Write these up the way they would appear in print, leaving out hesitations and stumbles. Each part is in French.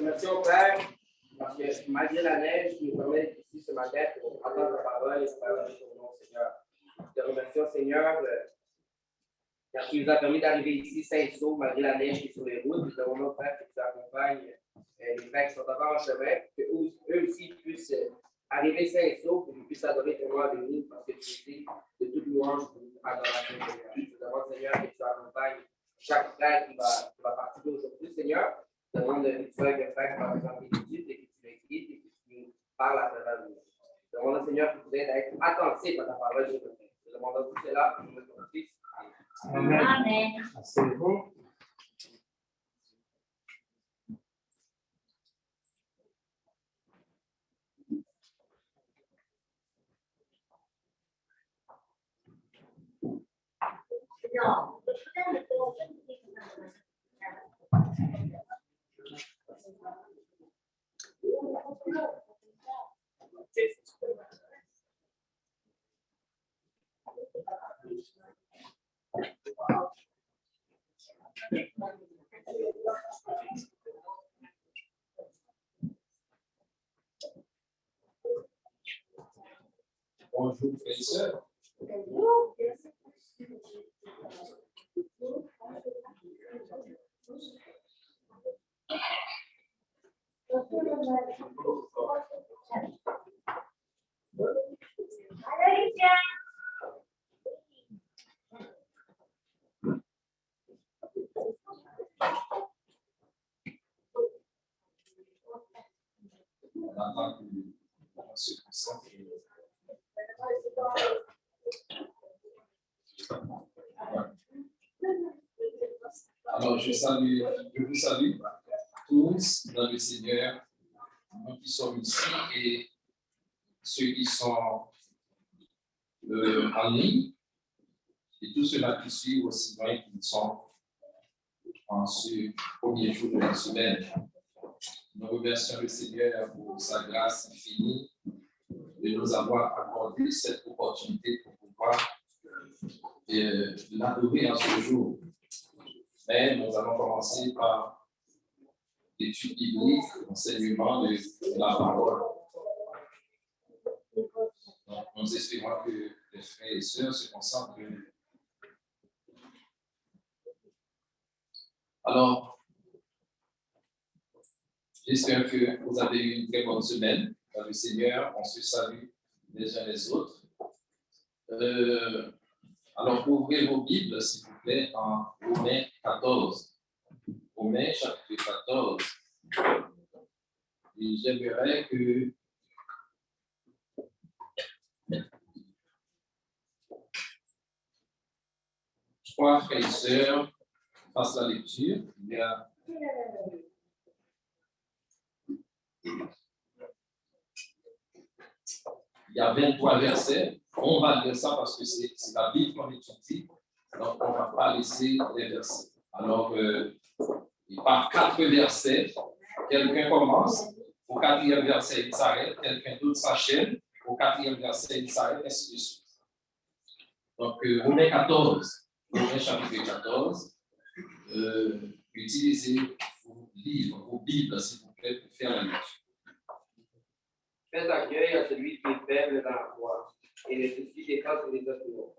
Merci au Père, parce que malgré la neige, tu nous permets d'être ici ce matin pour entendre ta parole et pour parler ton nom, Seigneur. Je te remercie, Seigneur, car tu nous as permis d'arriver ici sains et saufs malgré la neige qui est sur les routes. Nous demandons, Père, que tu accompagnes les frères qui sont encore en chemin, qu'eux aussi puissent arriver sains et saufs, pour qu'ils puissent adorer ton nom avec nous, parce que tu es de toute louange pour adoration, Seigneur. Je te demande, Seigneur, que tu accompagnes chaque frère qui va participer aujourd'hui, Seigneur. Je te demande que tu sois avec le frère qui va présenter l'étude et que tu l'expliques et que tu nous parles à travers nous. Je te demande, Seigneur, que tu aides à être attentif à ta parole de notre Père. Je te demande tout cela au nom de ton Fils. Amen. Amen. Asseyez-vous. Non. Bonjour, frères et sœurs. On attend qu'on se concentre. Alors, je vous salue tous dans le Seigneur, nous qui sommes ici et ceux qui sont en ligne, et tous ceux-là qui suivent aussi bien qu'ils sont en ce premier jour de la semaine. Nous remercions le Seigneur pour sa grâce infinie de nous avoir accordé cette opportunité pour pouvoir l'adorer en ce jour. Mais nous allons commencer par l'étude biblique, l'enseignement de la parole. Donc, nous espérons que les frères et sœurs se concentrent. Alors, j'espère que vous avez eu une très bonne semaine dans le Seigneur. On se salue les uns les autres. Alors, ouvrez vos Bibles, s'il vous plaît, en Romains 14. Romains, chapitre 14. Et j'aimerais que trois frères et sœurs fassent la lecture. Il y a 23 versets. On va lire ça parce que c'est la Bible qu'on étudie. Donc, on ne va pas laisser les versets. Alors, par 4 versets, quelqu'un commence. Au 4e verset, il s'arrête. Quelqu'un d'autre s'enchaîne. Au 4e verset, il s'arrête, ainsi de suite. Donc, Romains 14, Romains chapitre 14. Utilisez vos livres, vos Bibles, s'il vous plaît, pour faire la lecture. Faites accueil à celui qui est faible dans la foi et ne suscitez pas sur les opinions.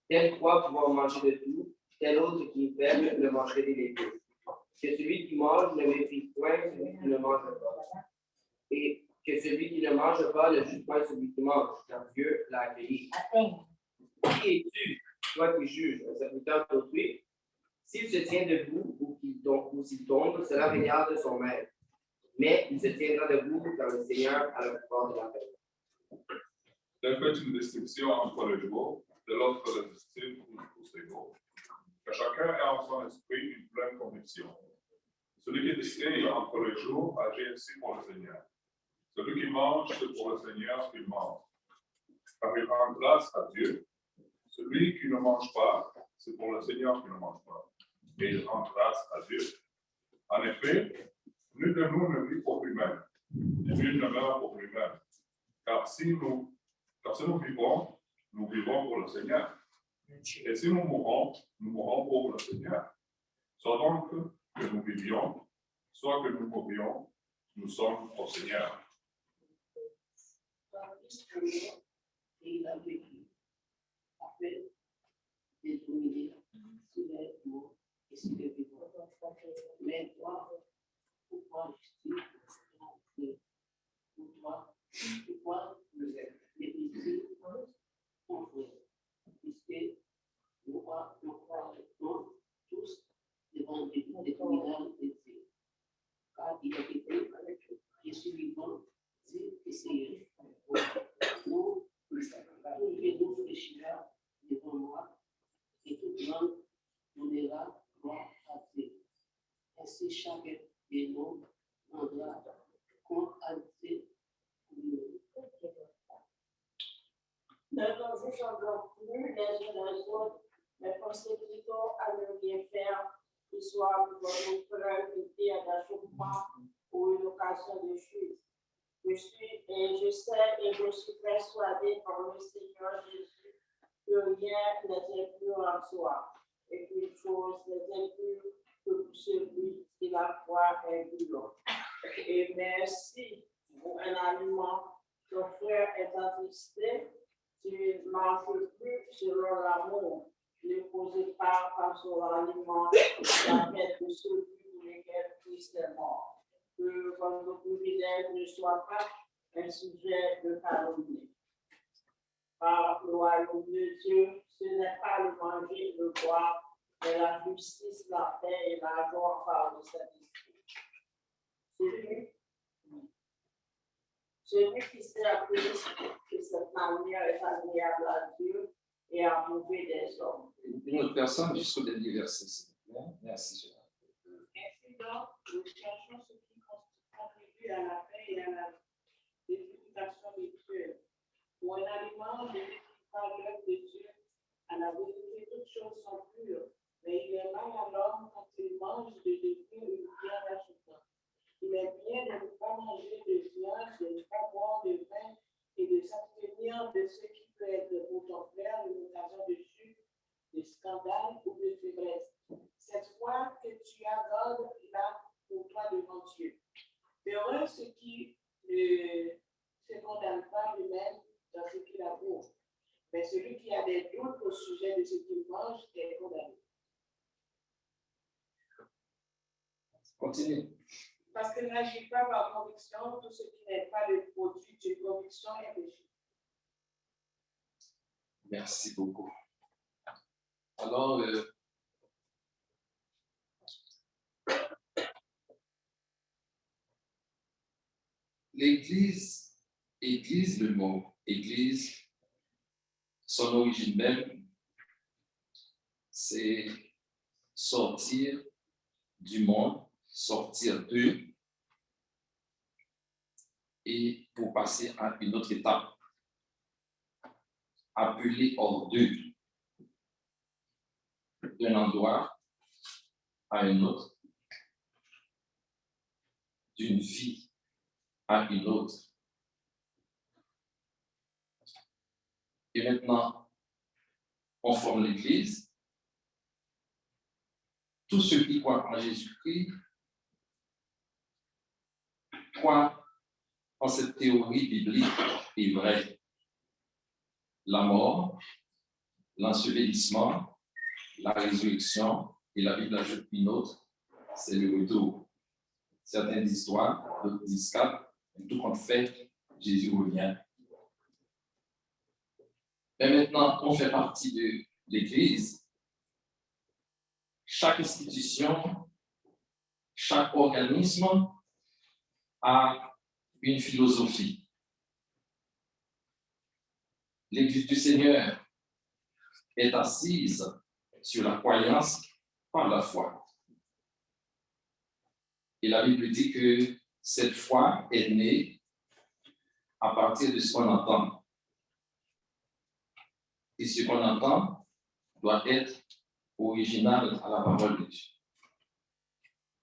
Tel croit pouvoir manger de tout, tel autre qui est faible ne mangerait des légumes. Que celui qui mange ne méprise point celui qui ne mange pas. Et que celui qui ne mange pas ne juge point celui qui mange, car Dieu l'a accueilli. Qui es-tu, toi qui juges un serviteur d'autrui? S'il se tient debout ou s'il tombe, cela regarde son maître. Mais il se tiendra debout car le Seigneur a le pouvoir de la paix. D'un fait une distinction entre le jour, de l'autre le distinct pour ses jours. Que chacun ait en son esprit une pleine conviction. Celui qui distingue entre le jour agit ainsi pour le Seigneur. Celui qui mange, c'est pour le Seigneur qu'il mange, car il rend grâce à Dieu. Celui qui ne mange pas, c'est pour le Seigneur qui ne mange pas, et il rend grâce à Dieu. En effet, nul de nous ne vit pour lui-même, et nul ne meurt pour lui-même. Car si nous vivons, nous vivons pour le Seigneur. Et si nous mourons pour le Seigneur. Soit donc que nous vivions, soit que nous mourions, nous sommes au Seigneur. Dans l'histoire, il a vécu après des dominer sur les morts et sur les vivants. Mais toi, pourquoi justice pourquoi les blessés ont joué, puisque nous croyons tous devant des tribunaux de Dieu. Car il a été, je suis vivant, Dieu et Seigneur. Nous fléchira devant moi, et toute langue donnera gloire à Dieu. Ainsi, chacun de nous rendra compte à Dieu. Ne nous jugeons donc plus les uns les autres, mais pensez plutôt à ne rien faire qui soit pour nous preuve et pierre d'achoppement ou une occasion de chute. Je sais et je suis persuadé par le Seigneur Jésus que rien n'est impur en soi, et qu'une chose n'est impure que pour celui qui la croit est pur. Et merci pour un aliment, ton frère est attristé, tu ne marches plus selon l'amour, ne posez pas par son aliment la tête de ceux pour lesquels Christ est mort. Que votre privilège ne soit pas un sujet de calomnie. Par le royaume de Dieu, ce n'est pas le manger et le boire, mais la justice, la paix et la joie par le Saint-Esprit. Celui qui sait à Christ que cette manière est agréable à Dieu et approuvée des hommes. Une autre personne jusqu'au dernier verset, s'il vous plaît. Merci, Gérard. Ainsi donc, nous cherchons ce qui contribue à la paix et à la l'édification mutuelle. Pour un aliment donné par l'œuvre de Dieu, à la vérité, toutes choses sont pures, mais il est mal à l'homme quand il mange de légumes ou bien d'achetant. Il est bien de ne pas manger de viande, de ne pas boire de vin et de s'abstenir de ce qui peut être pour ton frère une occasion de chute, de scandale ou de faiblesse. Cette fois que tu as garde là pour toi devant Dieu. Heureux ceux qui ne se condamnent pas lui-même dans ce qu'il approuve. Mais celui qui a des doutes au sujet de ce qu'il mange est condamné. Continue. Parce que n'agis pas par conviction, tout ce qui n'est pas le produit de conviction est péché. Merci beaucoup. Alors, l'Église, le mot Église, son origine même, c'est sortir du monde, sortir d'eux, et pour passer à une autre étape, appeler hors d'eux, d'un endroit à un autre, d'une vie à une autre. Et maintenant, on forme l'Église. Tous ceux qui croient en Jésus-Christ croient en cette théorie biblique est vraie. La mort, l'ensevelissement, la résurrection, et la Bible ajoute une autre, c'est le retour. Certains disent 3, d'autres disent 4, mais tout compte fait, Jésus revient. Mais maintenant, on fait partie de l'Église. Chaque institution, chaque organisme a une philosophie. L'Église du Seigneur est assise sur la croyance par la foi. Et la Bible dit que cette foi est née à partir de ce qu'on entend. Et ce qu'on entend doit être original à la parole de Dieu.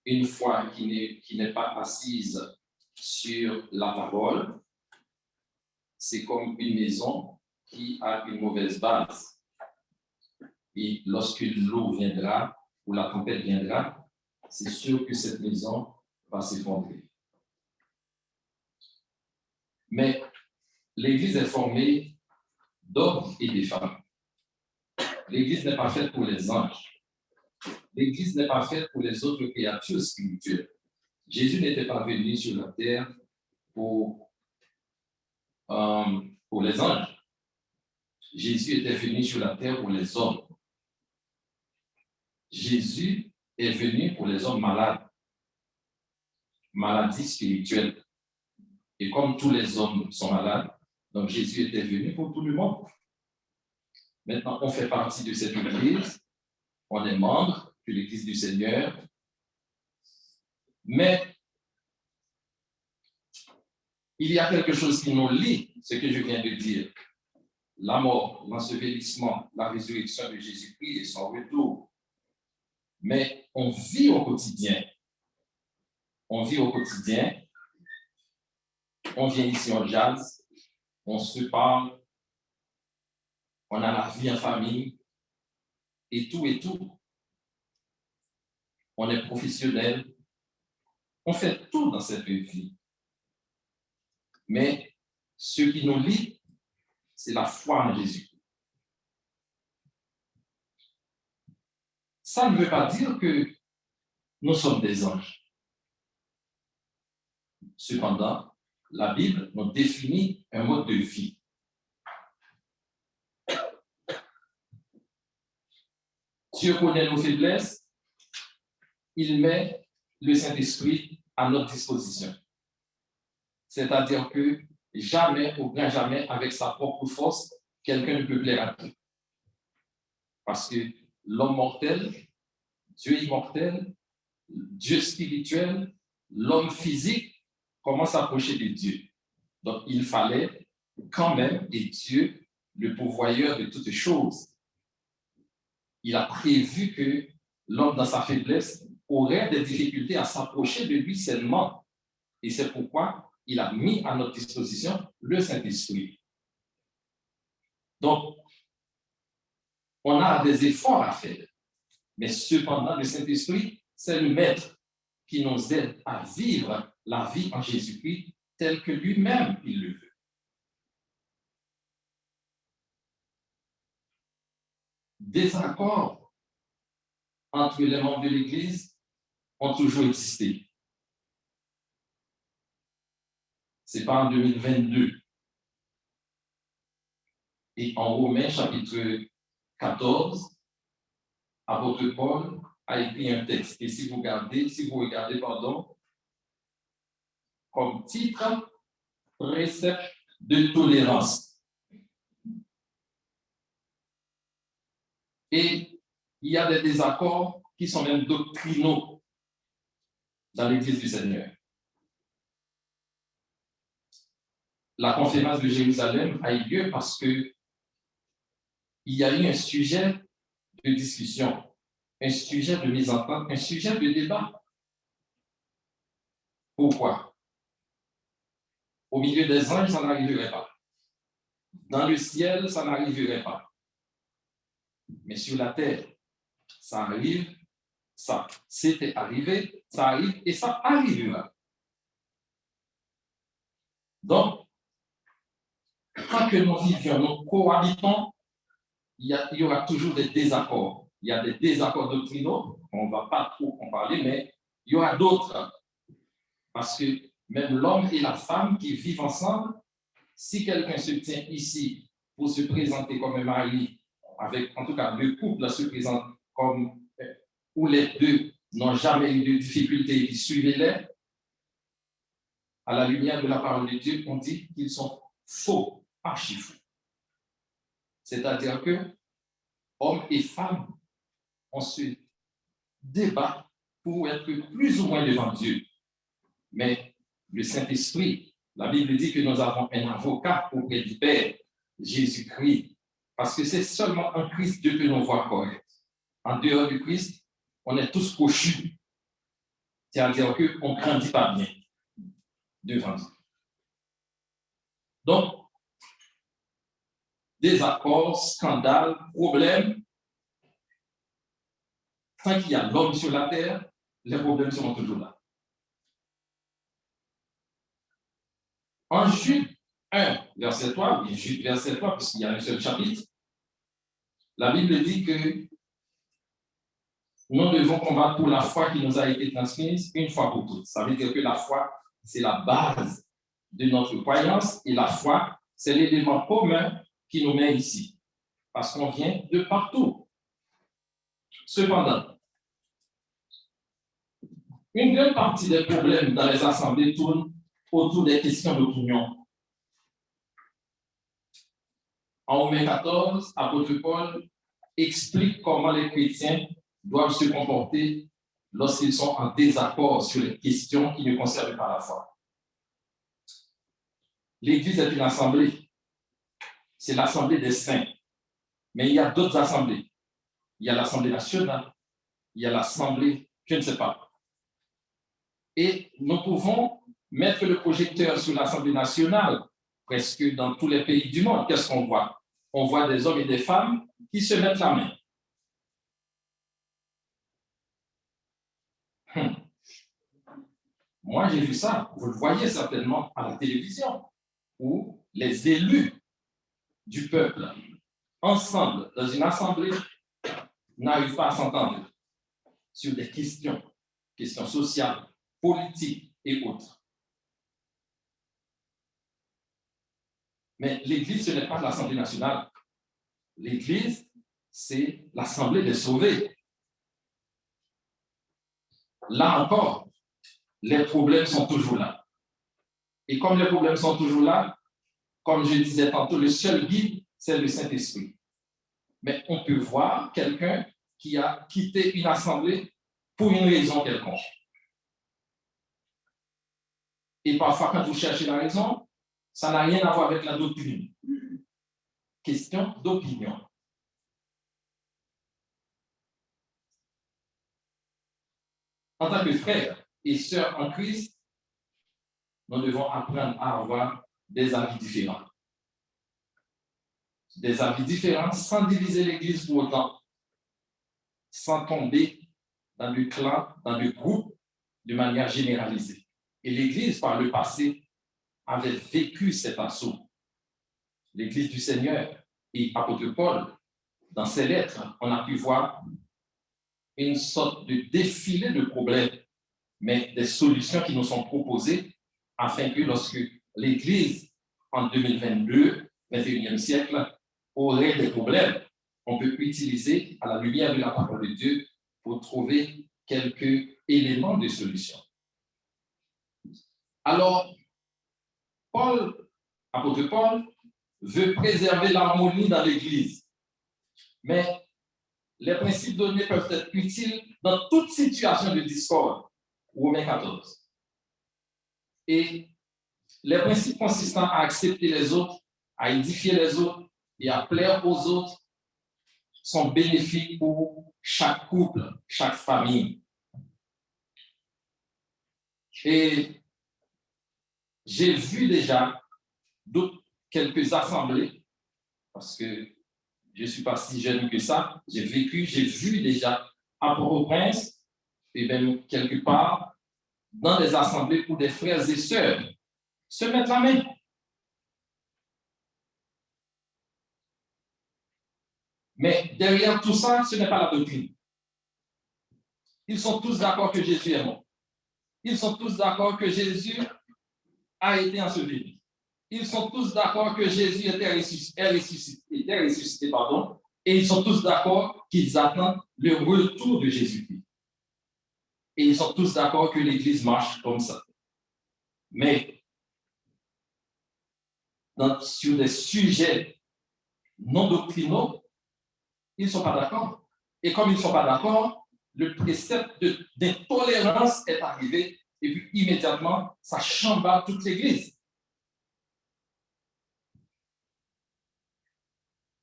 Une foi qui n'est pas assise sur la parole, c'est comme une maison qui a une mauvaise base. Et lorsque l'eau viendra ou la tempête viendra, c'est sûr que cette maison va s'effondrer. Mais l'Église est formée d'hommes et de femmes. L'Église n'est pas faite pour les anges. L'Église n'est pas faite pour les autres créatures spirituelles. Jésus n'était pas venu sur la terre pour les anges. Jésus était venu sur la terre pour les hommes. Jésus est venu pour les hommes malades, maladies spirituelles. Et comme tous les hommes sont malades, donc Jésus était venu pour tout le monde. Maintenant, on fait partie de cette Église, on est membre de l'Église du Seigneur, mais il y a quelque chose qui nous lie, ce que je viens de dire. La mort, l'ensevelissement, la résurrection de Jésus-Christ et son retour. Mais on vit au quotidien. On vit au quotidien. On vient ici en jazz, on se parle, on a la vie en famille, et tout et tout. On est professionnel, on fait tout dans cette vie. Mais ce qui nous lie, c'est la foi en Jésus. Ça ne veut pas dire que nous sommes des anges. Cependant, la Bible nous définit un mode de vie. Dieu connaît nos faiblesses, il met le Saint-Esprit à notre disposition. C'est-à-dire que jamais, au grand jamais, avec sa propre force, quelqu'un ne peut plaire à Dieu. Parce que l'homme mortel, Dieu immortel, Dieu spirituel, l'homme physique commence à approcher de Dieu. Donc, il fallait quand même, et Dieu, le pourvoyeur de toutes choses, il a prévu que l'homme, dans sa faiblesse, aurait des difficultés à s'approcher de lui seulement. Et c'est pourquoi il a mis à notre disposition le Saint-Esprit. Donc, on a des efforts à faire. Mais cependant, le Saint-Esprit, c'est le maître qui nous aide à vivre la vie en Jésus-Christ telle que lui-même il le veut. Des accords entre les membres de l'Église ont toujours existé. Ce n'est pas en 2022. Et en Romains, chapitre 14, apôtre Paul a écrit un texte. Et si vous regardez, comme titre, précepte de tolérance. Et il y a des désaccords qui sont même doctrinaux dans l'Église du Seigneur. La conférence de Jérusalem a eu lieu parce que il y a eu un sujet de discussion, un sujet de mise en place, un sujet de débat. Pourquoi? Au milieu des anges, ça n'arriverait pas. Dans le ciel, ça n'arriverait pas. Mais sur la terre, ça arrive, ça s'était arrivé, ça arrive et ça arrivera. Donc, tant que nous vivions, nous cohabitons, il y aura toujours des désaccords. Il y a des désaccords doctrinaux, on ne va pas trop en parler, mais il y aura d'autres. Parce que même l'homme et la femme qui vivent ensemble, si quelqu'un se tient ici pour se présenter comme un mari, avec, en tout cas, le couple se présente comme où les deux n'ont jamais eu de difficultés et suivez-les, à la lumière de la parole de Dieu, on dit qu'ils sont faux, archi-faux. C'est-à-dire que hommes et femmes, on se débat pour être plus ou moins devant Dieu. Mais le Saint-Esprit, la Bible dit que nous avons un avocat auprès du Père, Jésus-Christ, parce que c'est seulement en Christ Dieu que nous voit correct. En dehors du Christ, on est tous cochus. C'est-à-dire qu'on ne grandit pas bien devant Dieu. Donc, désaccords, scandales, problèmes, tant qu'il y a l'homme sur la terre, les problèmes seront toujours là. En Jude 1, verset 3, oui, Jude verset 3, puisqu'il y a un seul chapitre, la Bible dit que nous devons combattre pour la foi qui nous a été transmise une fois pour toutes. Ça veut dire que la foi, c'est la base de notre croyance et la foi, c'est l'élément commun qui nous met ici. Parce qu'on vient de partout. Cependant, une grande partie des problèmes dans les assemblées tournent autour des questions d'opinion. En Romains 14, apôtre Paul explique comment les chrétiens doivent se comporter lorsqu'ils sont en désaccord sur les questions qui ne concernent pas la foi. L'Église est une assemblée. C'est l'assemblée des saints. Mais il y a d'autres assemblées. Il y a l'Assemblée nationale. Il y a l'Assemblée, je ne sais pas. Et nous pouvons mettre le projecteur sur l'Assemblée nationale, presque dans tous les pays du monde. Qu'est-ce qu'on voit? On voit des hommes et des femmes qui se mettent la main. Moi, j'ai vu ça. Vous le voyez certainement à la télévision, où les élus du peuple, ensemble, dans une assemblée, n'arrivent pas à s'entendre sur des questions sociales, politiques et autres. Mais l'Église, ce n'est pas l'Assemblée nationale. L'Église, c'est l'Assemblée des sauvés. Là encore, les problèmes sont toujours là. Et comme les problèmes sont toujours là, comme je disais tantôt, le seul guide, c'est le Saint-Esprit. Mais on peut voir quelqu'un qui a quitté une assemblée pour une raison quelconque. Et parfois, quand vous cherchez la raison, ça n'a rien à voir avec la doctrine. Question d'opinion. En tant que frères et sœurs en Christ, nous devons apprendre à avoir des avis différents. Des avis différents sans diviser l'Église pour autant, sans tomber dans le clan, dans le groupe de manière généralisée. Et l'Église, par le passé, avait vécu cet assaut. L'Église du Seigneur et apôtre Paul, dans ses lettres, on a pu voir une sorte de défilé de problèmes, mais des solutions qui nous sont proposées afin que lorsque l'Église, en 2022, 21e siècle, aurait des problèmes, on peut utiliser à la lumière de la parole de Dieu pour trouver quelques éléments de solution. Alors, apôtre Paul, veut préserver l'harmonie dans l'Église. Mais les principes donnés peuvent être utiles dans toute situation de discorde. Romains 14. Et les principes consistant à accepter les autres, à édifier les autres et à plaire aux autres sont bénéfiques pour chaque couple, chaque famille. Et j'ai vu déjà quelques assemblées, parce que je ne suis pas si jeune que ça, j'ai vu déjà à Port-au-Prince, et même quelque part, dans des assemblées où des frères et sœurs se mettent la main. Mais derrière tout ça, ce n'est pas la doctrine. Ils sont tous d'accord que Jésus est mort. Ils sont tous d'accord que Jésus a été enseveli. Ils sont tous d'accord que Jésus était ressuscité, et ils sont tous d'accord qu'ils attendent le retour de Jésus-Christ. Et ils sont tous d'accord que l'Église marche comme ça. Mais sur des sujets non doctrinaux, ils ne sont pas d'accord. Et comme ils ne sont pas d'accord, le précepte d'intolérance est arrivé et puis immédiatement, ça chamboule toute l'Église.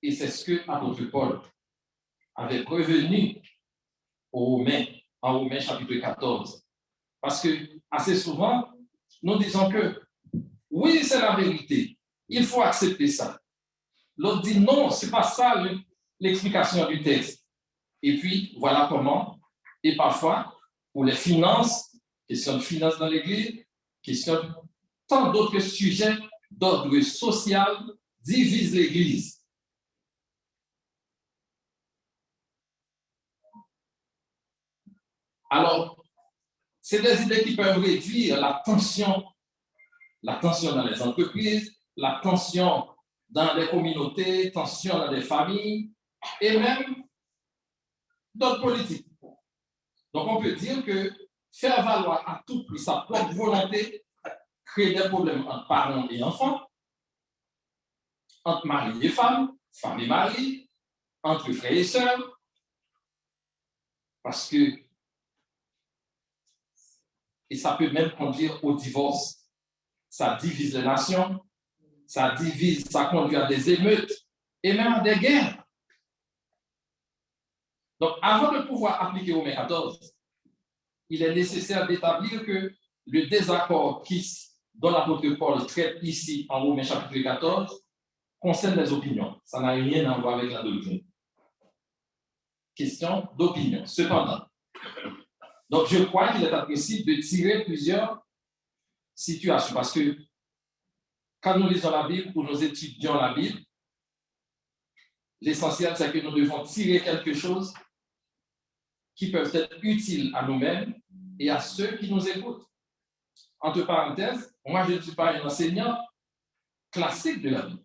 Et c'est ce que l'apôtre Paul avait prévenu en Romains chapitre 14. Parce que assez souvent, nous disons que oui, c'est la vérité, il faut accepter ça. L'autre dit non, ce n'est pas ça l'explication du texte. Et puis, voilà comment, et parfois, pour les finances, question de finances dans l'Église, question de tant d'autres sujets d'ordre social divisent l'Église. Alors, c'est des idées qui peuvent réduire la tension dans les entreprises, la tension dans les communautés, tension dans les familles et même d'autres politiques. Donc, on peut dire que faire valoir à tout prix sa propre volonté crée des problèmes entre parents et enfants, entre mari et femme et mari, entre frères et sœurs, parce que, et ça peut même conduire au divorce. Ça divise les nations, ça conduit à des émeutes et même à des guerres. Donc, avant de pouvoir appliquer Romains 14, il est nécessaire d'établir que le désaccord dont l'apôtre Paul traite ici en Romains chapitre 14 concerne les opinions. Ça n'a rien à voir avec la doctrine. Question d'opinion. Cependant, donc je crois qu'il est possible de tirer plusieurs situations parce que quand nous lisons la Bible ou nous étudions la Bible, l'essentiel c'est que nous devons tirer quelque chose qui peuvent être utiles à nous-mêmes et à ceux qui nous écoutent. Entre parenthèses, moi je ne suis pas un enseignant classique de la Bible.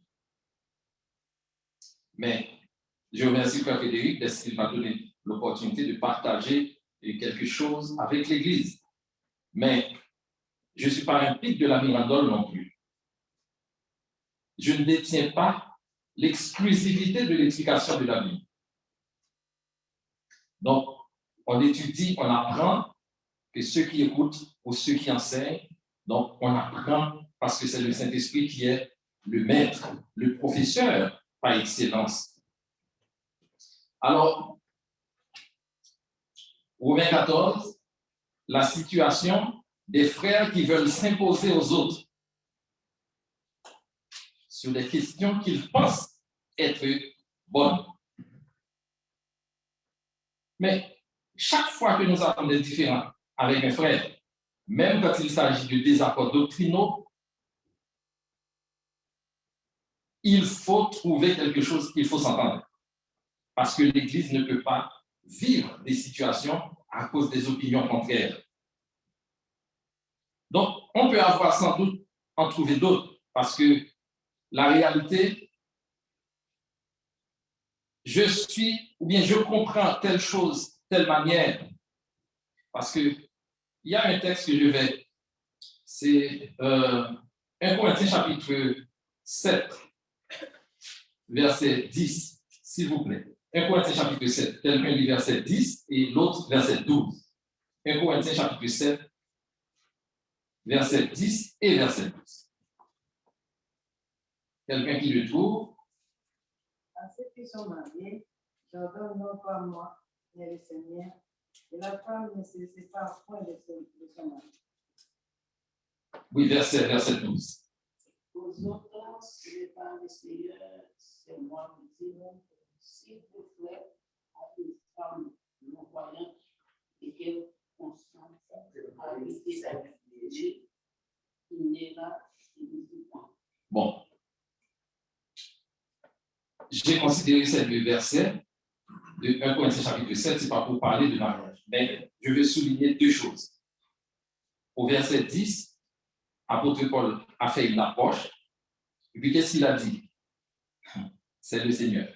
Mais je remercie Frère Frédéric parce qu'il m'a donné l'opportunité de partager quelque chose avec l'Église. Mais je ne suis pas un pic de la mirandole non plus. Je ne détiens pas l'exclusivité de l'explication de la Bible. Donc, on étudie, on apprend que ceux qui écoutent ou ceux qui enseignent, donc on apprend parce que c'est le Saint-Esprit qui est le maître, le professeur par excellence. Alors, Romains 14, la situation des frères qui veulent s'imposer aux autres sur des questions qu'ils pensent être bonnes. Mais chaque fois que nous avons des différends avec un frère, même quand il s'agit de désaccords doctrinaux, il faut trouver quelque chose, il faut s'entendre. Parce que l'Église ne peut pas vivre des situations à cause des opinions contraires. Donc, on peut avoir sans doute en trouver d'autres, parce que la réalité, je suis, ou bien je comprends telle chose, telle manière, parce qu'il y a un texte que je vais, c'est 1 Corinthiens chapitre 7, verset 10, s'il vous plaît. 1 Corinthiens chapitre 7, quelqu'un lit verset 10 et l'autre verset 12. 1 Corinthiens chapitre 7, verset 10 et verset 12. Quelqu'un qui le trouve? À ceux qui sont mariés, j'ordonne non pas moi, mais le Seigneur, et la femme ne se sépare point de son mari. Oui, verset 12. Aux autres, ce n'est pas le Seigneur, c'est moi qui dis, si vous faites à une femme non-croyante et qu'elle consente à habiter sa vie, il n'est là, il ne dit point. Bon. J'ai considéré ces deux versets de 1 Corinthiens chapitre 7, ce n'est pas pour parler de mariage, mais je veux souligner deux choses. Au verset 10, apôtre Paul a fait une approche, et puis qu'est-ce qu'il a dit? C'est le Seigneur.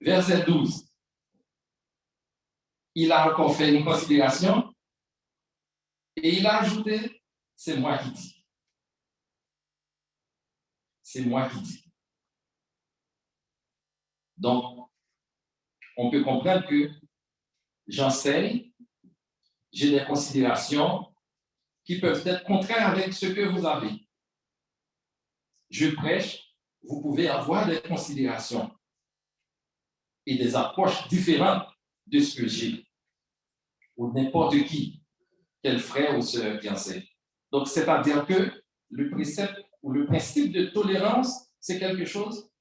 Verset 12, il a encore fait une considération, et il a ajouté, c'est moi qui dis. C'est moi qui dis. Donc, on peut comprendre que j'enseigne, j'ai des considérations qui peuvent être contraires avec ce que vous avez. Je prêche, vous pouvez avoir des considérations et des approches différentes de ce que j'ai, ou n'importe qui, quel frère ou sœur qui enseigne. Donc, c'est-à-dire que le précepte ou le principe de tolérance, c'est quelque chose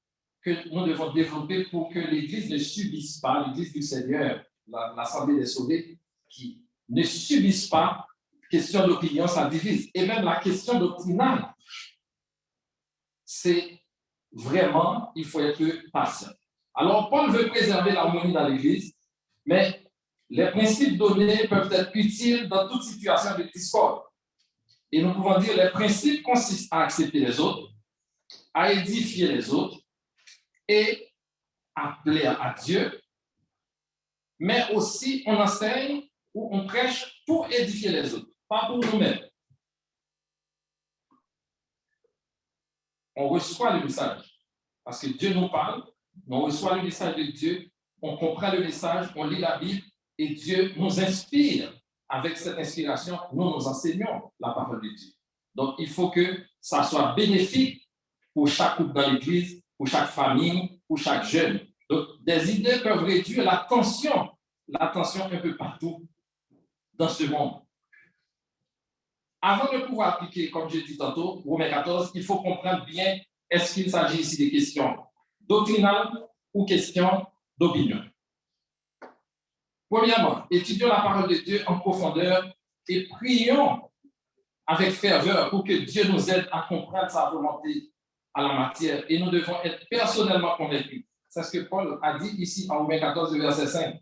que nous devons développer pour que l'Église ne subisse pas, l'Église du Seigneur l'Assemblée des sauvés qui ne subissent pas question d'opinion, ça divise. Et même la question doctrinale, c'est vraiment, il faut être patient. Alors, Paul veut préserver l'harmonie dans l'Église, mais les principes donnés peuvent être utiles dans toute situation de discorde. Et nous pouvons dire que les principes consistent à accepter les autres, à édifier les autres et à plaire à Dieu, mais aussi on enseigne ou on prêche pour édifier les autres, pas pour nous-mêmes. On reçoit le message parce que Dieu nous parle, on reçoit le message de Dieu, on comprend le message, on lit la Bible et Dieu nous inspire. Avec cette inspiration, nous enseignons la parole de Dieu. Donc, il faut que ça soit bénéfique pour chaque couple dans l'Église, pour chaque famille, pour chaque jeune. Donc, des idées peuvent réduire la tension un peu partout dans ce monde. Avant de pouvoir appliquer, comme je dis tantôt, Romains 14, il faut comprendre bien est-ce qu'il s'agit ici de questions doctrinales ou questions d'opinion. Premièrement, étudions la parole de Dieu en profondeur et prions avec ferveur pour que Dieu nous aide à comprendre sa volonté à la matière. Et nous devons être personnellement convaincus. C'est ce que Paul a dit ici en Romains 14, verset 5.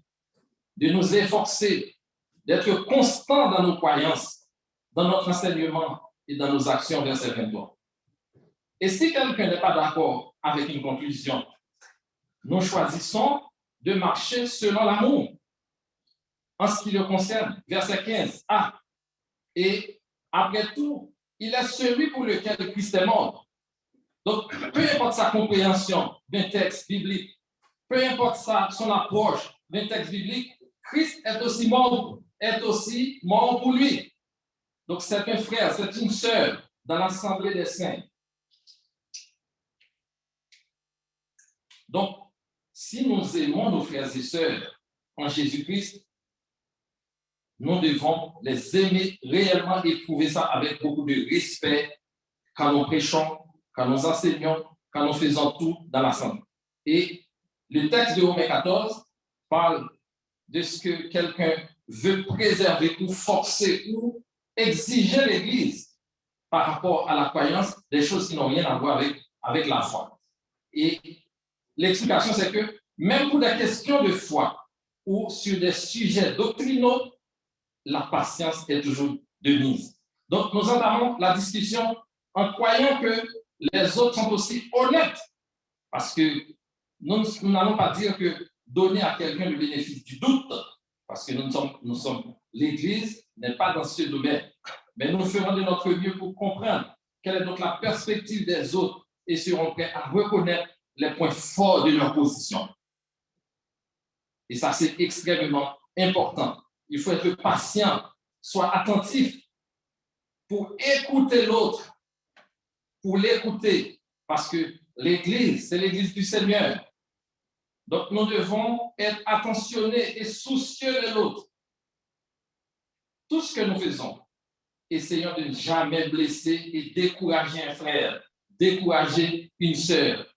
De nous efforcer, d'être constants dans nos croyances, dans notre enseignement et dans nos actions, verset 23. Et si quelqu'un n'est pas d'accord avec une conclusion, nous choisissons de marcher selon l'amour. En ce qui le concerne, verset 15. Ah, et après tout, il est celui pour lequel Christ est mort. Donc, peu importe sa compréhension d'un texte biblique, peu importe son approche d'un texte biblique, Christ est aussi mort pour lui. Donc, c'est un frère, c'est une sœur dans l'assemblée des saints. Donc, si nous aimons nos frères et sœurs en Jésus-Christ, nous devons les aimer réellement et prouver ça avec beaucoup de respect quand nous prêchons, quand nous enseignons, quand nous faisons tout dans l'assemblée. Et le texte de Romains 14 parle de ce que quelqu'un veut préserver ou forcer ou exiger l'Église par rapport à la croyance, des choses qui n'ont rien à voir avec la foi. Et l'explication, c'est que même pour des questions de foi ou sur des sujets doctrinaux, la patience est toujours de mise. Donc, nous entamons la discussion en croyant que les autres sont aussi honnêtes, parce que nous n'allons pas dire que donner à quelqu'un le bénéfice du doute, parce que nous sommes l'Église n'est pas dans ce domaine, mais nous ferons de notre mieux pour comprendre quelle est donc la perspective des autres et serons prêts à reconnaître les points forts de leur position. Et ça, c'est extrêmement important. Il faut être patient, soit attentif pour écouter l'autre, pour l'écouter, parce que l'Église, c'est l'Église du Seigneur. Donc, nous devons être attentionnés et soucieux de l'autre. Tout ce que nous faisons, essayons de ne jamais blesser et décourager un frère, décourager une sœur.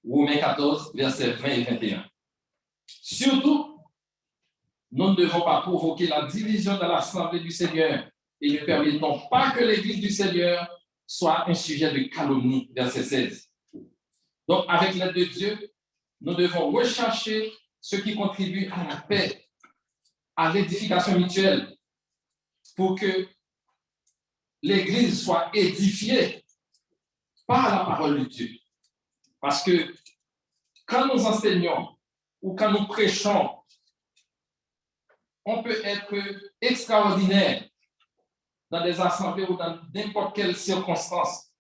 Romains 14, versets 20 et 21. Surtout, nous ne devons pas provoquer la division dans l'assemblée du Seigneur et ne permettons pas que l'Église du Seigneur soit un sujet de calomnie, verset 16. Donc, avec l'aide de Dieu, nous devons rechercher ce qui contribue à la paix, à l'édification mutuelle, pour que l'Église soit édifiée par la parole de Dieu. Parce que quand nous enseignons ou quand nous prêchons, on peut être extraordinaire dans des assemblées ou dans n'importe quelle circonstance,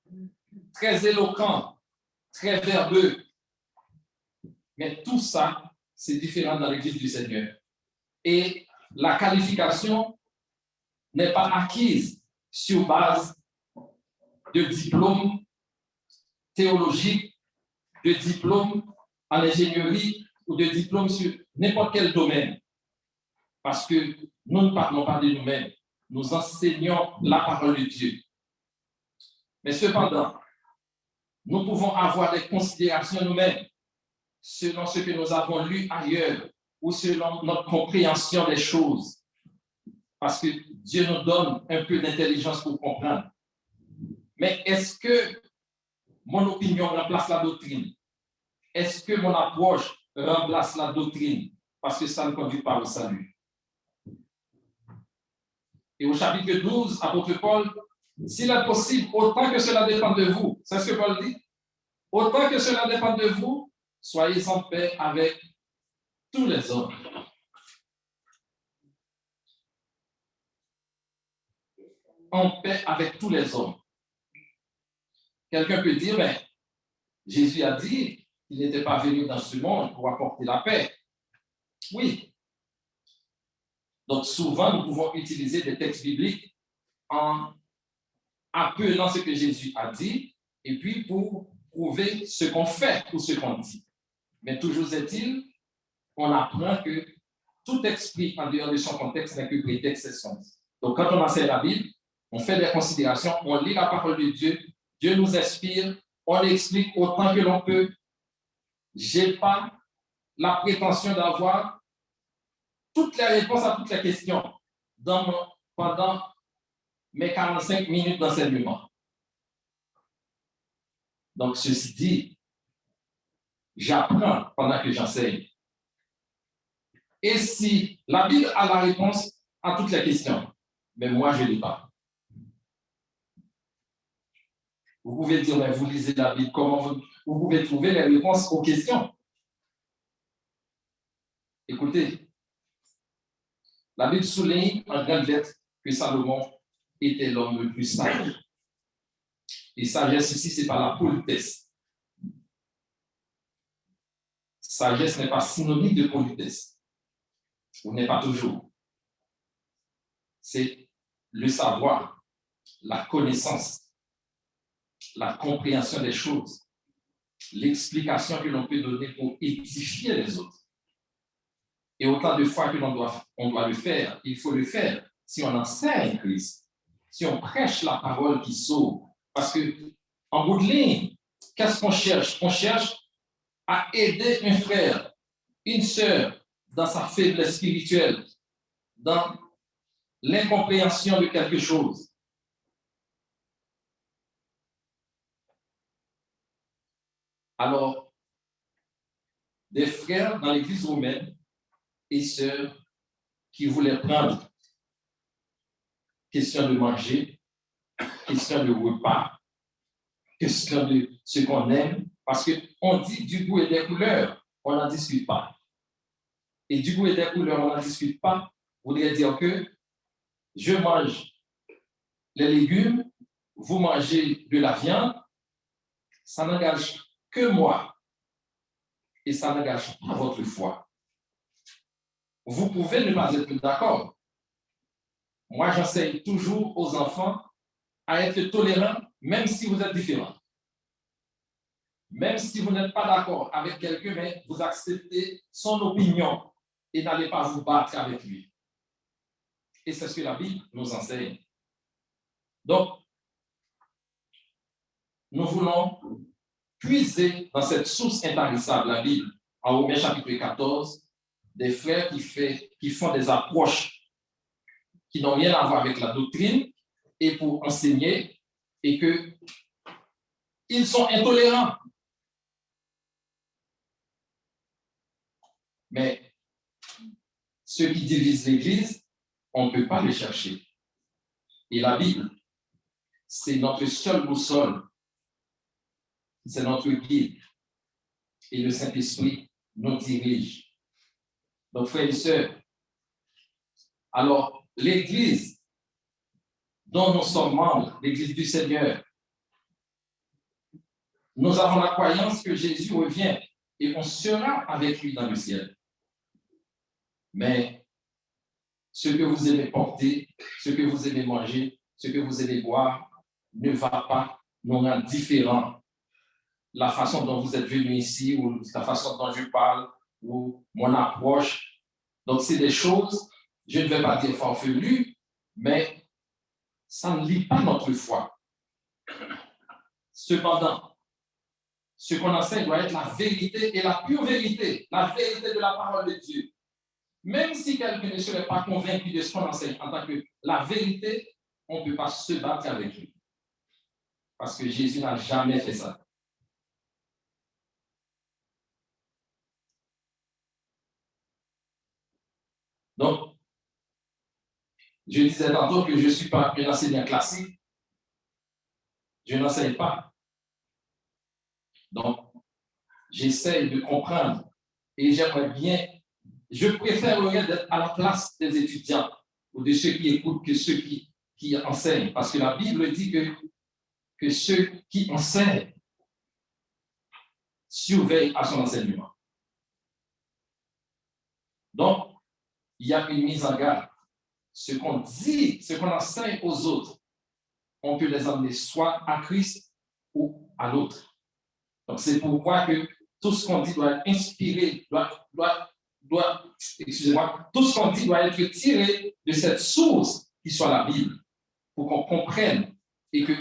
très éloquent, très verbeux. Mais tout ça, c'est différent dans l'Église du Seigneur. Et la qualification n'est pas acquise sur base de diplômes théologiques, de diplômes en ingénierie ou de diplômes sur n'importe quel domaine. Parce que nous ne parlons pas de nous-mêmes, nous enseignons la parole de Dieu. Mais cependant, nous pouvons avoir des considérations nous-mêmes selon ce que nous avons lu ailleurs ou selon notre compréhension des choses, parce que Dieu nous donne un peu d'intelligence pour comprendre. Mais est-ce que mon opinion remplace la doctrine? Est-ce que mon approche remplace la doctrine? Parce que ça ne conduit pas au salut. Et au chapitre 12, apôtre Paul, s'il est possible, autant que cela dépend de vous, c'est ce que Paul dit, autant que cela dépend de vous, soyez en paix avec tous les hommes. En paix avec tous les hommes. Quelqu'un peut dire, mais Jésus a dit qu'il n'était pas venu dans ce monde pour apporter la paix. Oui. Donc souvent, nous pouvons utiliser des textes bibliques en appelant ce que Jésus a dit et puis pour prouver ce qu'on fait ou ce qu'on dit. Mais toujours est-il, on apprend que tout esprit en dehors de son contexte n'est que prétexte et son. Donc quand on enseigne la Bible, on fait des considérations, on lit la parole de Dieu, Dieu nous inspire, on explique autant que l'on peut. Je n'ai pas la prétention d'avoir toutes les réponses à toutes les questions pendant mes 45 minutes d'enseignement. Donc, ceci dit, j'apprends pendant que j'enseigne. Et si la Bible a la réponse à toutes les questions, mais moi, je ne l'ai pas. Vous pouvez dire, mais vous lisez la Bible, comment vous pouvez trouver les réponses aux questions? Écoutez, la Bible souligne en grande lettre que Salomon était l'homme le plus sage. Et sagesse ici, ce n'est pas la politesse. Sagesse n'est pas synonyme de politesse. Ou n'est pas toujours. C'est le savoir, la connaissance, la compréhension des choses, l'explication que l'on peut donner pour édifier les autres. Et autant de fois que on doit le faire, il faut le faire si on enseigne Christ, si on prêche la parole qui sauve. Parce que, en bout de ligne, qu'est-ce qu'on cherche? On cherche à aider un frère, une sœur dans sa faiblesse spirituelle, dans l'incompréhension de quelque chose. Alors, des frères dans l'Église romaine et sœurs qui voulaient prendre question de manger, question de repas, question de ce qu'on aime, parce qu'on dit du goût et des couleurs, on n'en discute pas. Et du goût et des couleurs, on n'en discute pas, voudrait dire que je mange les légumes, vous mangez de la viande, ça n'engage que moi et ça n'engage pas votre foi. Vous pouvez ne pas être d'accord. Moi, j'enseigne toujours aux enfants à être tolérants, même si vous êtes différents. Même si vous n'êtes pas d'accord avec quelqu'un, mais vous acceptez son opinion et n'allez pas vous battre avec lui. Et c'est ce que la Bible nous enseigne. Donc, nous voulons puiser dans cette source intarissable, la Bible, en Romains chapitre 14, des frères qui font des approches qui n'ont rien à voir avec la doctrine et pour enseigner et qu'ils sont intolérants. Mais ceux qui divisent l'Église, on ne peut pas les chercher. Et la Bible, c'est notre seule boussole, c'est notre guide. Et le Saint-Esprit nous dirige. Donc, frères et sœurs, alors, l'Église dont nous sommes membres, l'Église du Seigneur, nous avons la croyance que Jésus revient et on sera avec lui dans le ciel. Mais ce que vous aimez porter, ce que vous aimez manger, ce que vous aimez boire, ne va pas nous rendre différents. La façon dont vous êtes venu ici, ou la façon dont je parle, ou mon approche. Donc, c'est des choses, je ne vais pas dire farfelues, mais ça ne lie pas notre foi. Cependant, ce qu'on enseigne doit être la vérité et la pure vérité, la vérité de la parole de Dieu. Même si quelqu'un ne serait pas convaincu de ce qu'on enseigne en tant que la vérité, on ne peut pas se battre avec lui. Parce que Jésus n'a jamais fait ça. Donc, je disais tantôt que je ne suis pas un enseignant classique. Je n'enseigne pas. Donc, j'essaie de comprendre et j'aimerais bien, je préférerais d'être à la place des étudiants ou de ceux qui écoutent que ceux qui enseignent. Parce que la Bible dit que ceux qui enseignent surveillent à son enseignement. Donc, il y a une mise en garde. Ce qu'on dit, ce qu'on enseigne aux autres, on peut les emmener soit à Christ ou à l'autre. Donc, c'est pourquoi que tout ce qu'on dit doit être inspiré, excusez-moi, tout ce qu'on dit doit être tiré de cette source qui soit la Bible, pour qu'on comprenne et que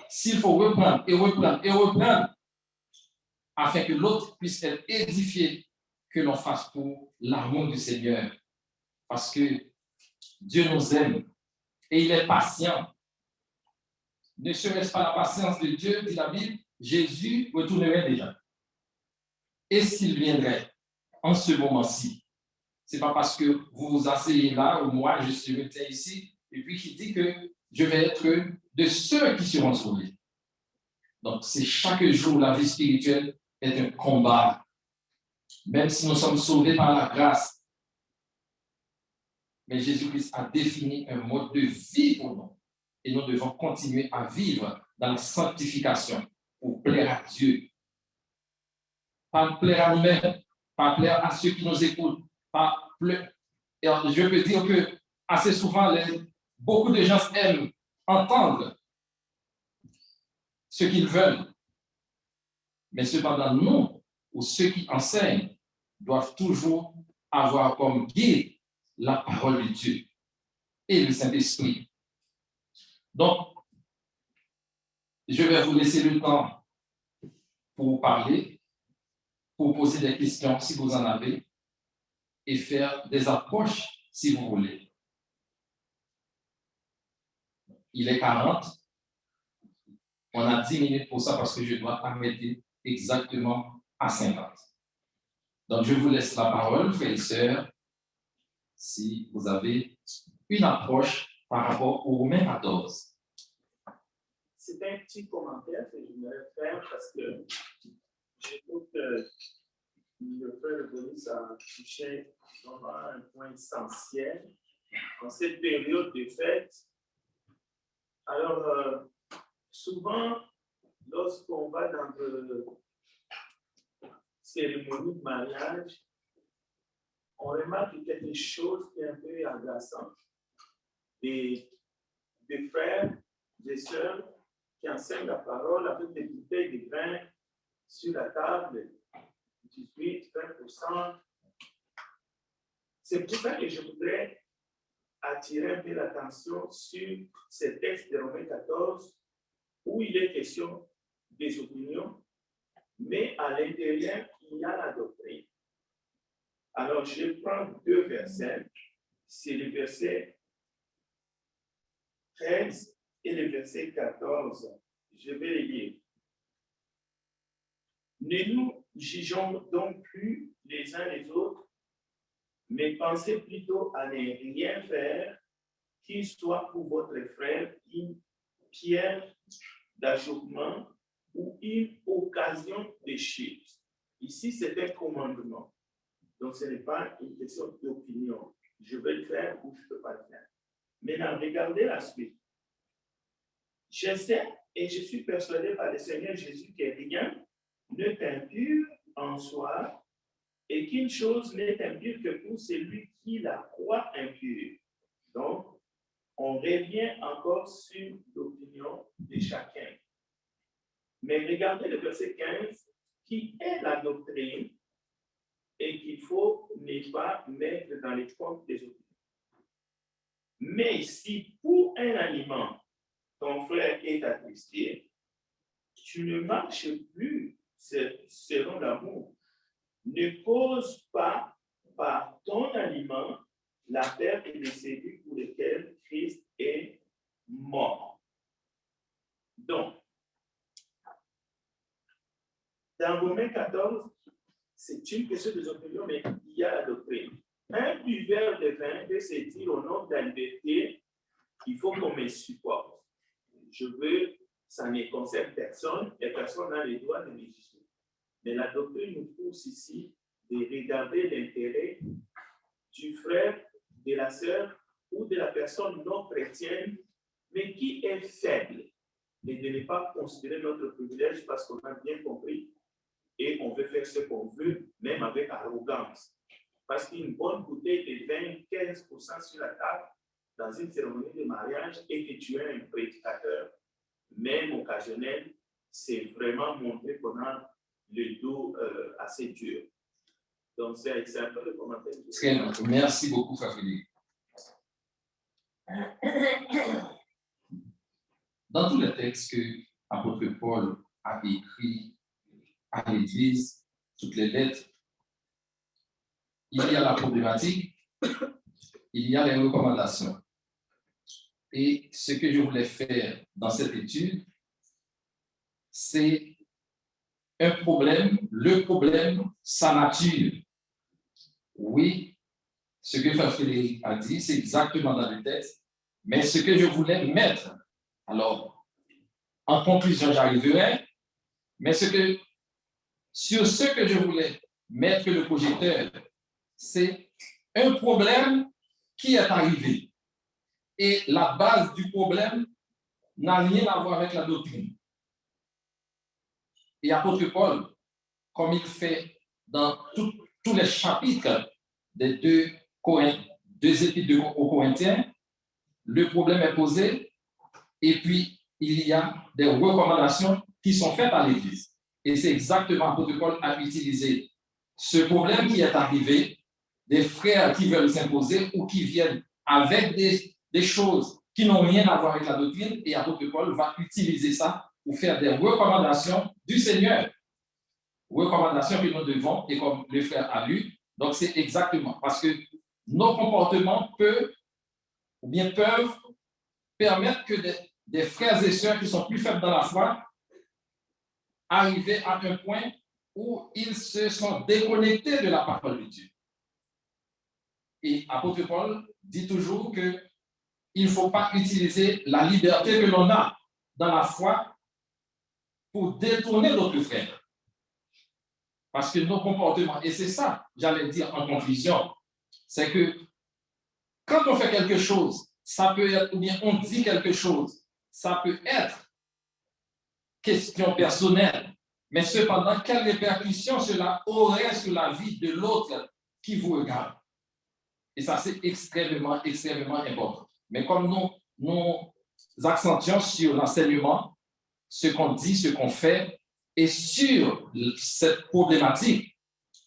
s'il faut reprendre et reprendre et reprendre, afin que l'autre puisse être édifié, que l'on fasse pour l'amour du Seigneur. Parce que Dieu nous aime et il est patient. Ne serait-ce pas la patience de Dieu, dit la Bible, Jésus retournerait déjà. Et s'il viendrait en ce moment-ci, ce n'est pas parce que vous vous asseyez là, ou moi, je suis resté ici, et puis qui dit que je vais être de ceux qui seront sauvés. Donc, c'est chaque jour, la vie spirituelle est un combat. Même si nous sommes sauvés par la grâce, mais Jésus-Christ a défini un mode de vie pour nous. Et nous devons continuer à vivre dans la sanctification pour plaire à Dieu. Pas plaire à nous-mêmes, pas plaire à ceux qui nous écoutent. Pas plaire. Et je peux dire que assez souvent, beaucoup de gens aiment entendre ce qu'ils veulent. Mais cependant, nous, ou ceux qui enseignent, doivent toujours avoir comme guide la parole de Dieu et le Saint-Esprit. Donc, je vais vous laisser le temps pour parler, pour poser des questions si vous en avez, et faire des approches si vous voulez. Il est 40. On a 10 minutes pour ça parce que je dois arrêter exactement à 50. Donc, je vous laisse la parole, frères et sœurs, si vous avez une approche par rapport au Romains 14. C'est un petit commentaire que je voudrais faire parce que je trouve que le frère Boris a touché vraiment un point essentiel en cette période de fête. Alors, souvent, lorsqu'on va dans de cérémonies de mariage, on remarque quelque chose qui est un peu agaçant. Des frères, des sœurs qui enseignent la parole avec des bouteilles de vin sur la table, 18, 20%. C'est pour ça que je voudrais attirer un peu l'attention sur ce texte de Romains 14, où il est question des opinions, mais à l'intérieur, il y a la doctrine. Alors, je prends 2 versets. C'est le verset 13 et le verset 14. Je vais les lire. Ne nous jugeons donc plus les uns les autres, mais pensez plutôt à ne rien faire qui soit pour votre frère une pierre d'achoppement ou une occasion de chute. Ici, c'est un commandement. Donc, ce n'est pas une question d'opinion. Je vais le faire ou je ne peux pas le faire. Maintenant, regardez la suite. Je sais et je suis persuadé par le Seigneur Jésus que rien n'est impur en soi et qu'une chose n'est impure que pour celui qui la croit impure. Donc, on revient encore sur l'opinion de chacun. Mais regardez le verset 15, qui est la doctrine et qu'il faut ne pas mettre dans les comptes des opinions. Mais si pour un aliment, ton frère est attristé, tu ne marches plus selon l'amour. Ne cause pas par ton aliment la perte de celui pour lequel Christ est mort. Donc, dans Romains 14, c'est une question des opinions, mais il y a la doctrine. Un buveur de vin peut se dire au nom de la liberté, il faut qu'on me supporte. Je veux, ça ne concerne personne et personne n'a le droit de me juger. Mais la doctrine nous pousse ici de regarder l'intérêt du frère, de la sœur ou de la personne non chrétienne, mais qui est faible, et de ne pas considérer notre privilège parce qu'on a bien compris et on veut faire ce qu'on veut, même avec arrogance. Parce qu'une bonne bouteille de vin, 15% sur la table, dans une cérémonie de mariage, et que tu es un prédicateur, même occasionnel, c'est vraiment montrer qu'on a le dos assez dur. Donc, c'est un peu le commentaire. Merci beaucoup, Frère Frédéric. Dans tous les textes que l'apôtre Paul a écrits à l'Église, toutes les lettres, il y a la problématique, il y a les recommandations. Et ce que je voulais faire dans cette étude, c'est un problème, le problème, sa nature. Oui, ce que Frère Frédéric a dit, c'est exactement dans le texte, mais ce que je voulais mettre, alors, en conclusion, j'arriverai, mais sur ce que je voulais mettre le projecteur, c'est un problème qui est arrivé. Et la base du problème n'a rien à voir avec la doctrine. Et apôtre Paul, comme il fait dans tous les chapitres des deux épîtres aux Corinthiens, le problème est posé et puis il y a des recommandations qui sont faites à l'Église. Et c'est exactement l'apôtre Paul a utilisé ce problème qui est arrivé, des frères qui veulent s'imposer ou qui viennent avec des choses qui n'ont rien à voir avec la doctrine, et l'apôtre Paul va utiliser ça pour faire des recommandations du Seigneur. Recommandations que nous devons, et comme le frère a lu, donc c'est exactement, parce que nos comportements peuvent permettre que des frères et sœurs qui sont plus faibles dans la foi arrivent à un point où ils se sont déconnectés de la parole de Dieu. Et l'apôtre Paul dit toujours qu'il ne faut pas utiliser la liberté que l'on a dans la foi pour détourner d'autres frères. Parce que nos comportements, et c'est ça, j'allais dire en conclusion, c'est que quand on fait quelque chose, ça peut être, ou bien on dit quelque chose, ça peut être question personnelle, mais cependant, quelle répercussion cela aurait sur la vie de l'autre qui vous regarde? Et ça, c'est extrêmement, extrêmement important. Mais comme nous accentuons sur l'enseignement, ce qu'on dit, ce qu'on fait, et sur cette problématique,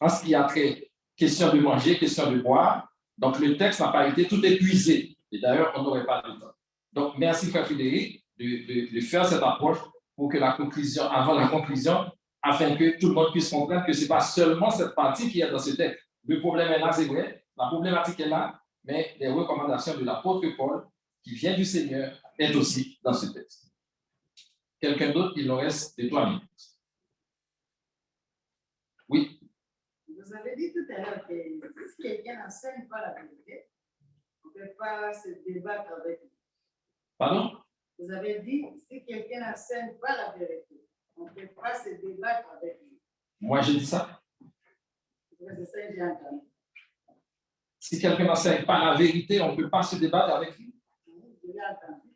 en ce qui a trait question de manger, question de boire, donc le texte n'a pas été tout épuisé. Et d'ailleurs, on n'aurait pas le temps. Donc, merci, Frère Frédéric, de faire cette approche pour que avant la conclusion, afin que tout le monde puisse comprendre que ce n'est pas seulement cette partie qui est dans ce texte. Le problème est là, c'est vrai, la problématique est là, mais les recommandations de l'apôtre Paul, qui vient du Seigneur, est aussi dans ce texte. Quelqu'un d'autre, il nous reste des 3 minutes. Oui. Vous avez dit tout à l'heure que si quelqu'un n'enseigne pas la vérité, on ne peut pas se débattre avec lui. Pardon? Vous avez dit si quelqu'un n'enseigne pas la vérité, on ne peut pas se débattre avec lui. Moi, j'ai dit ça. C'est ça que j'ai entendu. Si quelqu'un n'enseigne pas la vérité, on ne peut pas se débattre avec lui. Je l'ai entendu.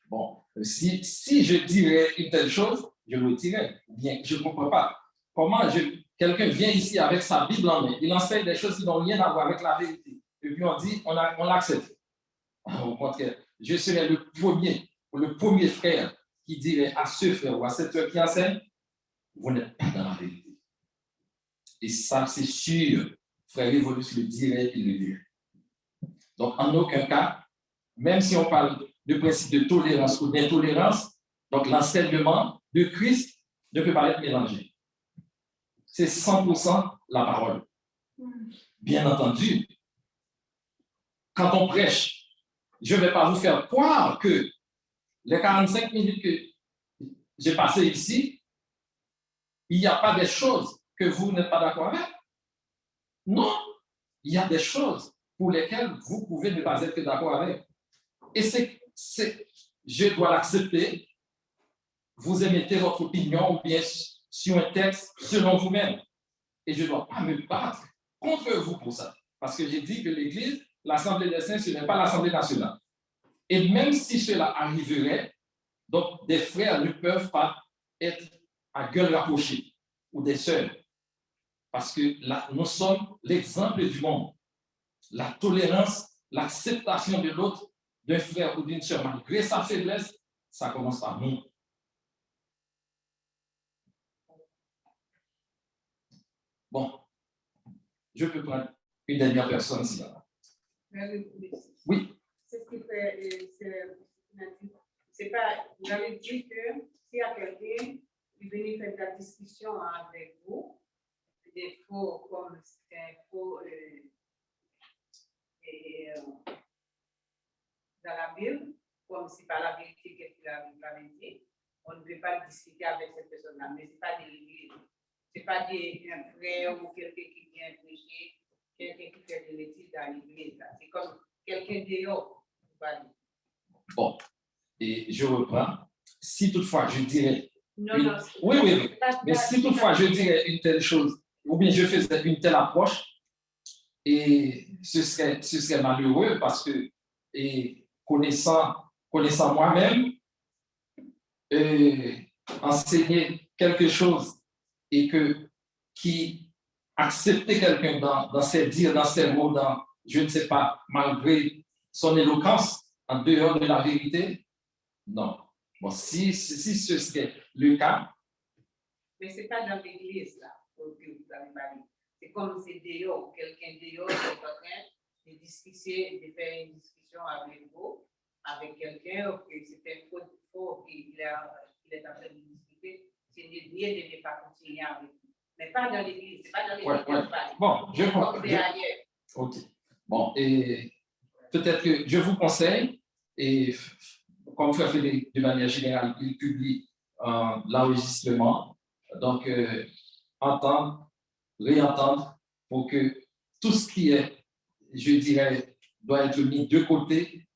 Bon, si je dirais une telle chose, je le dirais. Bien, je ne comprends pas. Comment quelqu'un vient ici avec sa Bible en main, il enseigne des choses qui n'ont rien à voir avec la vérité. Et puis on dit, on l'accepte. Au contraire, je serais le premier frère qui dirait à ce frère ou à cette sœur qui enseigne, vous n'êtes pas dans la vérité. Et ça, c'est sûr, frère Révolus le dirait, il le dirait. Donc, en aucun cas, même si on parle de principe de tolérance ou d'intolérance, donc l'enseignement de Christ ne peut pas être mélangé. C'est 100% la parole. Bien entendu, quand on prêche, je ne vais pas vous faire croire que les 45 minutes que j'ai passées ici, il n'y a pas des choses que vous n'êtes pas d'accord avec. Non, il y a des choses pour lesquelles vous pouvez ne pas être d'accord avec. Et je dois l'accepter. Vous émettez votre opinion ou bien sur un texte selon vous-même. Et je ne dois pas me battre contre vous pour ça. Parce que j'ai dit que l'Église, l'Assemblée des saints, ce n'est pas l'Assemblée nationale. Et même si cela arriverait, donc des frères ne peuvent pas être à gueule rapprochée ou des sœurs. Parce que là, nous sommes l'exemple du monde. La tolérance, l'acceptation de l'autre, d'un frère ou d'une sœur, malgré sa faiblesse, ça commence par nous. Bon, je peux prendre une dernière personne ici. Oui. C'est ce qui fait, c'est pas, vous avez dit que s'il y a quelqu'un qui vient faire de la discussion avec vous, des faux, comme c'est un faux dans la Bible, comme c'est pas la vérité qu'il avait dit, on ne peut pas discuter avec cette personne-là, mais ce n'est pas de l'Église. Ce n'est pas un frère ou quelqu'un qui vient prêcher, quelqu'un qui fait de l'étude dans l'Église. C'est comme quelqu'un dehors. Bon, et je reprends. Si toutefois je dirais. Non. Oui. Mais si toutefois je dirais une telle chose, ou bien je faisais une telle approche, et ce serait malheureux parce que, et connaissant moi-même, enseigner quelque chose et qui accepter quelqu'un dans ses dires, dans ses mots, dans, je ne sais pas, malgré son éloquence, en dehors de la vérité, non. Bon, si ce serait le cas. Mais ce n'est pas dans l'Église, là, que vous avez parlé. C'est comme c'est dehors, quelqu'un dehors qui est en train de discuter, de faire une discussion avec vous, avec quelqu'un, que c'est un faux qu'il est en train de discuter, c'est de dire de ne pas continuer avec vous. Mais pas dans l'Église, c'est pas dans l'Église. Ouais. Bon, je comprends. OK. Bon, et peut-être que je vous conseille, et comme Frère Frédéric, de manière générale, il publie l'enregistrement, donc entendre, réentendre, pour que tout ce qui est, je dirais, doit être mis de côté,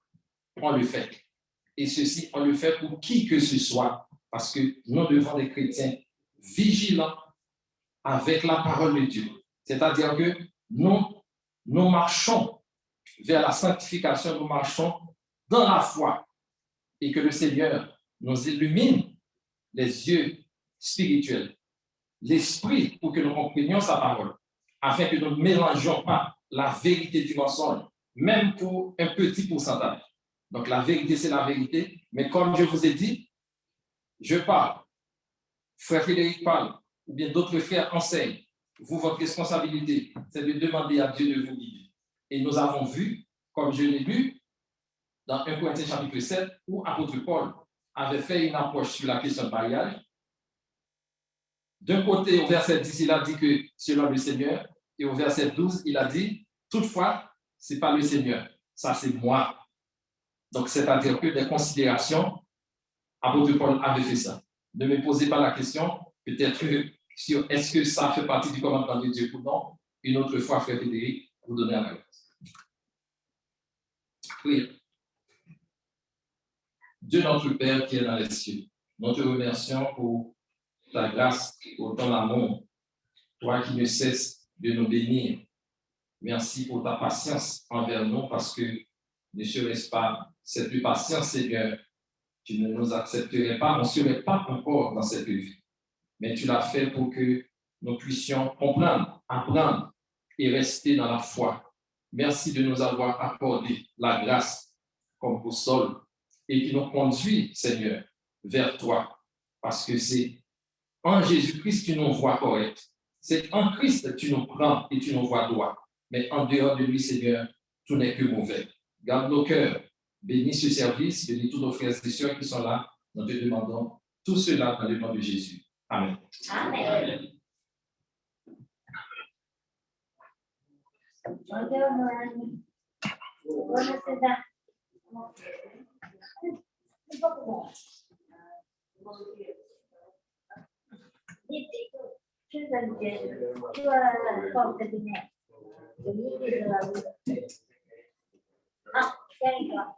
on le fait. Et ceci, on le fait pour qui que ce soit, parce que nous devons être chrétiens vigilants avec la parole de Dieu. C'est-à-dire que nous marchons vers la sanctification, nous marchons dans la foi et que le Seigneur nous illumine les yeux spirituels, l'esprit pour que nous comprenions sa parole, afin que nous ne mélangeons pas la vérité du mensonge, même pour un petit pourcentage. Donc la vérité, c'est la vérité, mais comme je vous ai dit, je parle, Frère Frédéric parle, ou bien d'autres frères enseignent. Vous, votre responsabilité, c'est de demander à Dieu de vous guider. Et nous avons vu, comme je l'ai lu, dans 1 Corinthiens chapitre 7, où apôtre Paul avait fait une approche sur la question de mariage. D'un côté, au verset 10, il a dit que selon le Seigneur, et au verset 12, il a dit, toutefois, ce n'est pas le Seigneur, ça c'est moi. Donc, c'est-à-dire que des considérations, apôtre Paul avait fait ça. Ne me posez pas la question, peut-être sur est-ce que ça fait partie du commandement de Dieu ou non. Une autre fois, Frère Frédéric, vous donnez la réponse. Oui. Dieu notre Père qui est dans les cieux, nous te remercions pour ta grâce, pour ton amour, toi qui ne cesses de nous bénir. Merci pour ta patience envers nous, parce que ne serait-ce pas cette patience, Seigneur, tu ne nous accepterais pas, on ne serait pas encore dans cette vie. Mais tu l'as fait pour que nous puissions comprendre, apprendre et rester dans la foi. Merci de nous avoir accordé la grâce comme boussole et qui nous conduit, Seigneur, vers toi. Parce que c'est en Jésus-Christ que tu nous vois correct. C'est en Christ que tu nous prends et tu nous vois droit. Mais en dehors de lui, Seigneur, tout n'est que mauvais. Garde nos cœurs. Bénis ce service, bénis tous nos frères et sœurs qui sont là. Nous te demandons tout cela dans le nom de Jésus. Amen. Amen. Buongiorno. Buonasera. Tu hai la porta di me. Ah, vieni qua.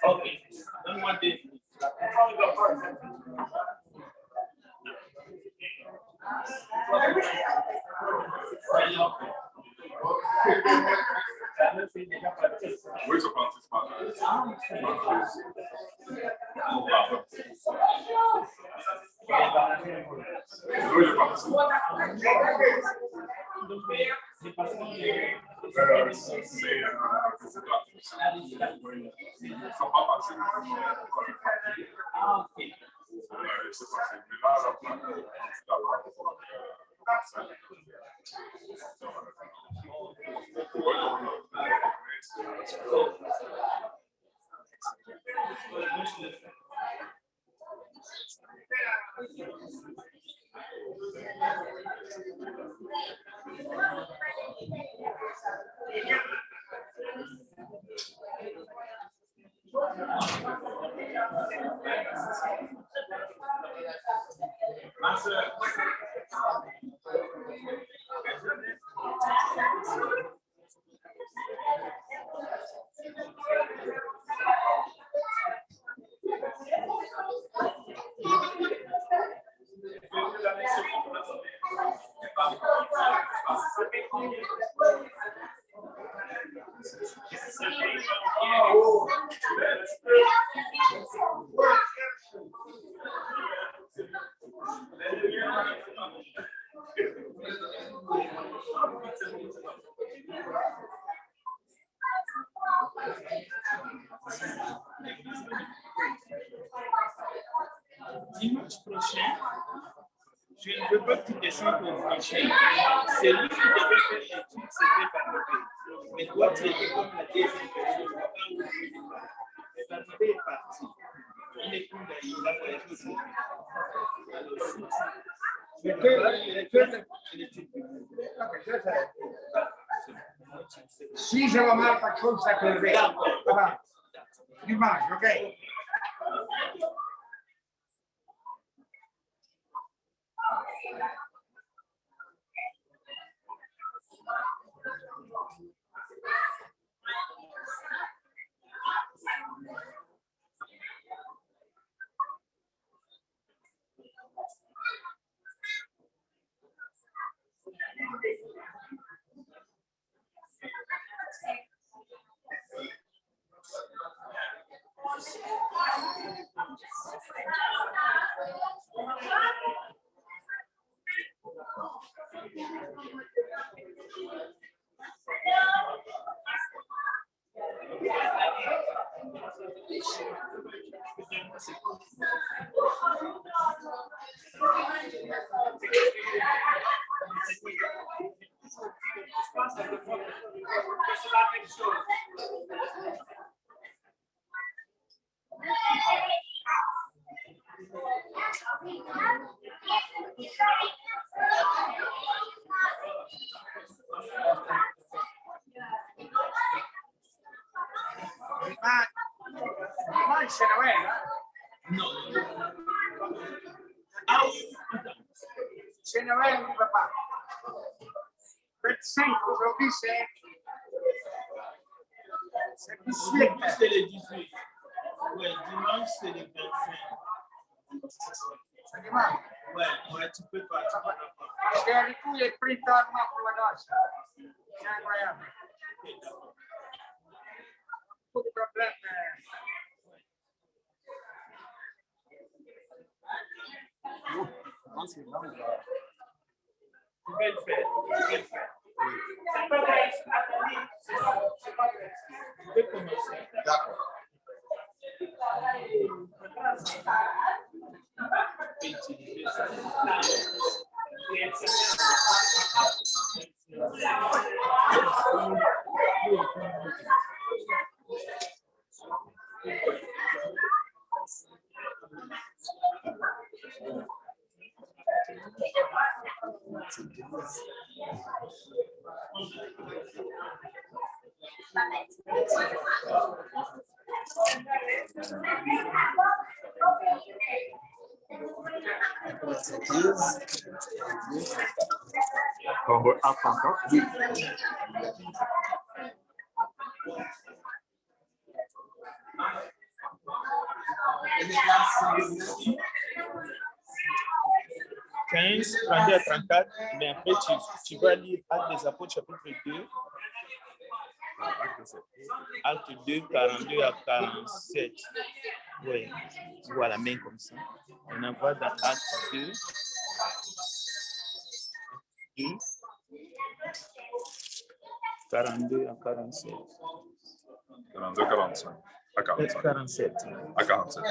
Okay, don't want this. Oui, je pense Dimanche prochain, je ne veux pas que tu descendes au prochain. C'est lui qui devait faire l'étude, c'était Barnabé. Mais toi, tu étais comme la deuxième personne. Barnabé est parti. On est plus là, il a voyagé aujourd'hui. Alors, si tu veux l'étude, Si je vais mal, quelque chose, ça peut lever. Ça va. L'image, OK? L'image, c'est Noël, hein? Non. Ah oui. C'est Noël, on ne peut pas. 25, aujourd'hui, c'est 18. Aujourd'hui, c'est le 18. Oui, dimanche, c'est le 25. C'est dimanche. Ouais, tu peux pas. Tu peux pas. Parce que du coup, il est pris tardement pour la noce. C'est incroyable. Beaucoup de problèmes. Tu peux le faire. C'est pas vrai, c'est pas vrai. Tu peux commencer. D'accord. Utiliser ça. « 15, 32 à 34, mais après tu vas lire Actes des Apôtres chapitre 2, Acte 2, 42 à 47. Oui, tu vois la main comme ça. On en va dans Acte 2. Et 42 à 47. 42, 45. À 45. 47. À 47. Oui.